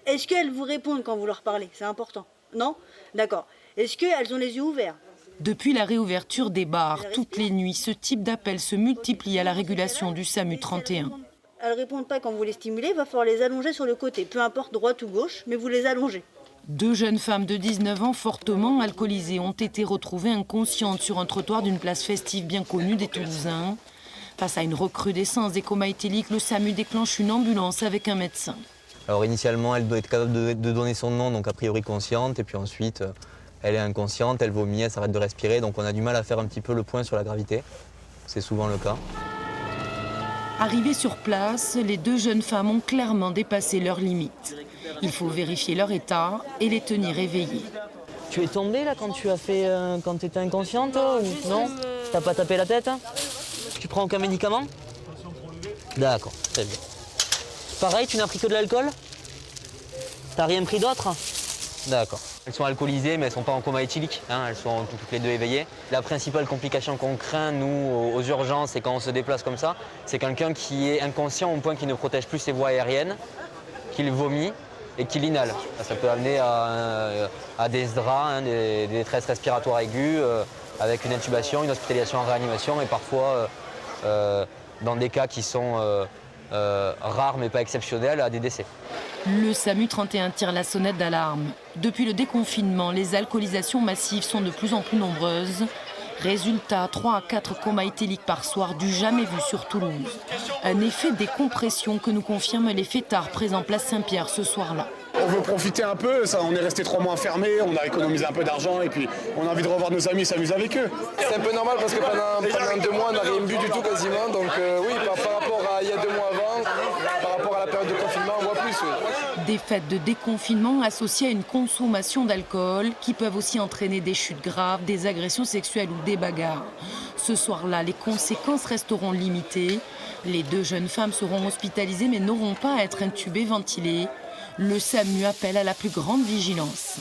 Est-ce qu'elles vous répondent quand vous leur parlez? C'est important. Non? D'accord. Est-ce qu'elles ont les yeux ouverts? Depuis la réouverture des bars, toutes les nuits, ce type d'appel se multiplie à la régulation du SAMU 31. Elles ne répondent pas quand vous les stimulez, il va falloir les allonger sur le côté. Peu importe droite ou gauche, mais vous les allongez. 2 jeunes femmes de 19 ans fortement alcoolisées ont été retrouvées inconscientes sur un trottoir d'une place festive bien connue des Toulousains. Face à une recrudescence des comas éthyliques, le SAMU déclenche une ambulance avec un médecin. Alors initialement, elle doit être capable de donner son nom, donc a priori consciente, et puis ensuite, elle est inconsciente, elle vomit, elle s'arrête de respirer, donc on a du mal à faire un petit peu le point sur la gravité. C'est souvent le cas. Arrivées sur place, les 2 jeunes femmes ont clairement dépassé leurs limites. Il faut vérifier leur état et les tenir éveillées. Tu es tombée là quand tu as fait, quand tu étais inconsciente ou non? T'as pas tapé la tête? Tu prends aucun médicament? D'accord, très bien. Pareil, tu n'as pris que de l'alcool? T'as rien pris d'autre? D'accord. Elles sont alcoolisées, mais elles ne sont pas en coma éthylique. Elles sont toutes les deux éveillées. La principale complication qu'on craint, nous, aux urgences, et quand on se déplace comme ça, c'est quelqu'un qui est inconscient au point qu'il ne protège plus ses voies aériennes, qu'il vomit et qu'il inhale. Ça peut amener à des SDRA, des détresses respiratoires aiguës, avec une intubation, une hospitalisation en réanimation et parfois, dans des cas qui sont rares mais pas exceptionnels, à des décès. Le SAMU 31 tire la sonnette d'alarme. Depuis le déconfinement, les alcoolisations massives sont de plus en plus nombreuses. Résultat, 3 à 4 comas éthyliques par soir, du jamais vu sur Toulouse. Un effet décompression que nous confirment les fêtards présents place Saint-Pierre ce soir-là. On veut profiter un peu, on est resté 3 mois enfermés, on a économisé un peu d'argent et puis on a envie de revoir nos amis et s'amuser avec eux. C'est un peu normal parce que pendant 2 mois on n'a rien bu du tout quasiment, donc oui, par rapport à il y a 2 mois avant, par rapport à la période de confinement, on voit plus. Oui. Des fêtes de déconfinement associées à une consommation d'alcool qui peuvent aussi entraîner des chutes graves, des agressions sexuelles ou des bagarres. Ce soir-là, les conséquences resteront limitées. Les 2 jeunes femmes seront hospitalisées mais n'auront pas à être intubées, ventilées. Le SAMU appelle à la plus grande vigilance.